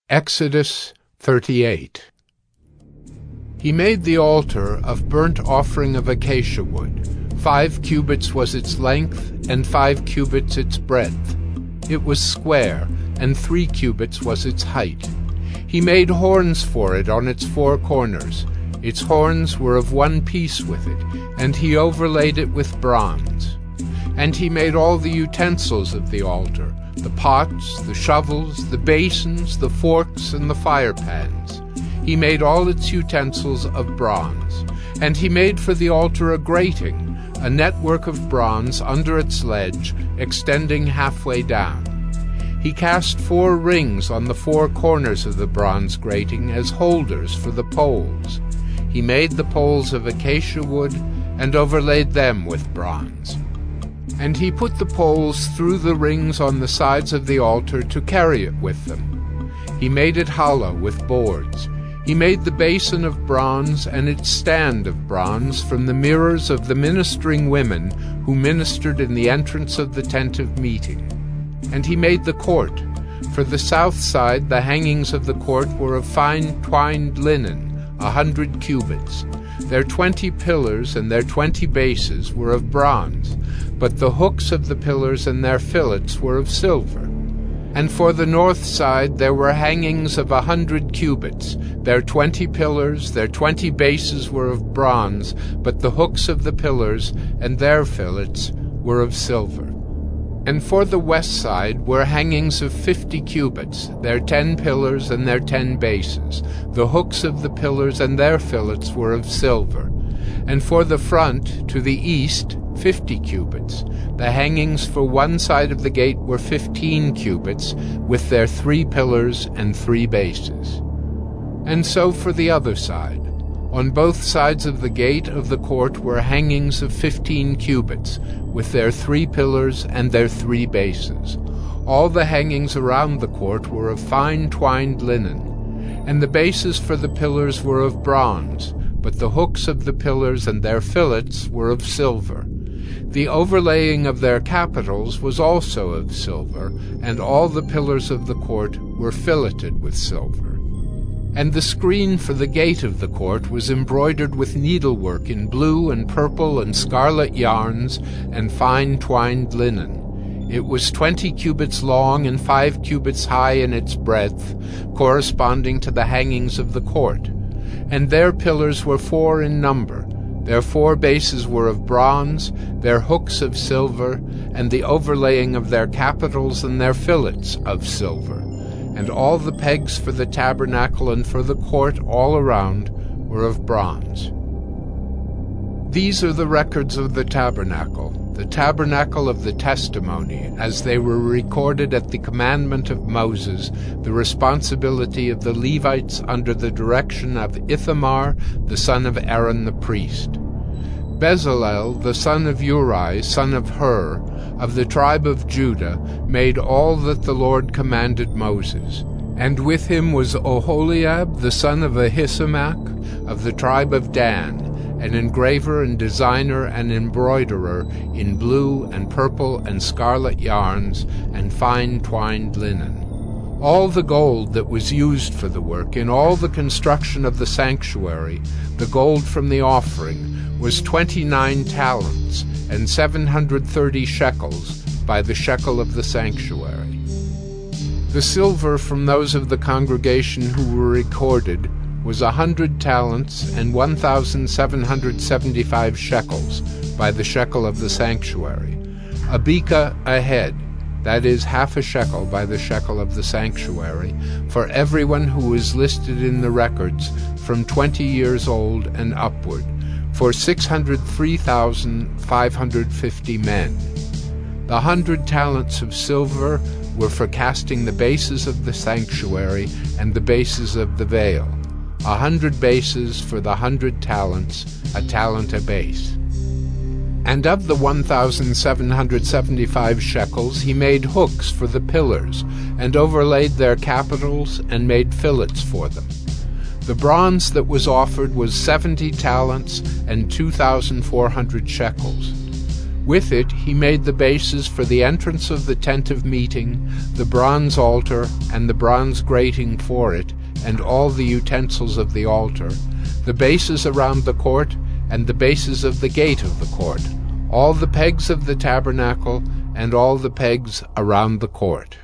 Exodus 38. He made the altar of burnt offering of acacia wood. 5 cubits was its length, and 5 cubits its breadth. It was square, and 3 cubits was its height. He made horns for it on its 4 corners. Its horns were of one piece with it, and he overlaid it with bronze. And he made all the utensils of the altar, the pots, the shovels, the basins, the forks, and the fire pans. He made all its utensils of bronze. And he made for the altar a grating, a network of bronze under its ledge, extending halfway down. He cast 4 rings on the 4 corners of the bronze grating as holders for the poles. He made the poles of acacia wood and overlaid them with bronze. And he put the poles through the rings on the sides of the altar to carry it with them. He made it hollow with boards. He made the basin of bronze and its stand of bronze from the mirrors of the ministering women who ministered in the entrance of the tent of meeting. And he made the court. For the south side the hangings of the court were of fine twined linen, 100 cubits. Their 20 pillars and their 20 bases were of bronze, but the hooks of the pillars and their fillets were of silver. And for the north side there were hangings of 100 cubits. Their 20 pillars, their 20 bases were of bronze, but the hooks of the pillars and their fillets were of silver. And for the west side were hangings of 50 cubits, their 10 pillars and their 10 bases. The hooks of the pillars and their fillets were of silver. And for the front, to the east, 50 cubits. The hangings for one side of the gate were 15 cubits, with their 3 pillars and 3 bases. And so for the other side. On both sides of the gate of the court were hangings of 15 cubits, with their 3 pillars and their 3 bases. All the hangings around the court were of fine twined linen, and the bases for the pillars were of bronze, but the hooks of the pillars and their fillets were of silver. The overlaying of their capitals was also of silver, and all the pillars of the court were filleted with silver. And the screen for the gate of the court was embroidered with needlework in blue and purple and scarlet yarns and fine twined linen. It was 20 cubits long and 5 cubits high in its breadth, corresponding to the hangings of the court. And their pillars were 4 in number. Their 4 bases were of bronze, their hooks of silver, and the overlaying of their capitals and their fillets of silver. And all the pegs for the tabernacle and for the court all around were of bronze. These are the records of the tabernacle of the testimony, as they were recorded at the commandment of Moses, the responsibility of the Levites under the direction of Ithamar, the son of Aaron the priest. Bezalel, the son of Uri, son of Hur, of the tribe of Judah, made all that the Lord commanded Moses. And with him was Oholiab, the son of Ahisamach, of the tribe of Dan, an engraver and designer and embroiderer in blue and purple and scarlet yarns and fine twined linen. All the gold that was used for the work in all the construction of the sanctuary, the gold from the offering, was 29 talents and 730 shekels by the shekel of the sanctuary. The silver from those of the congregation who were recorded was 100 talents and 1,775 shekels by the shekel of the sanctuary. A beka a head, that is, half a shekel by the shekel of the sanctuary, for everyone who is listed in the records from 20 years old and upward, for 603,550 men. The 100 talents of silver were for casting the bases of the sanctuary and the bases of the veil. 100 bases for the 100 talents, a talent a base. And of the 1,775 shekels he made hooks for the pillars, and overlaid their capitals, and made fillets for them. The bronze that was offered was 70 talents and 2,400 shekels. With it he made the bases for the entrance of the tent of meeting, the bronze altar, and the bronze grating for it, and all the utensils of the altar, the bases around the court, and the bases of the gate of the court, all the pegs of the tabernacle, and all the pegs around the court.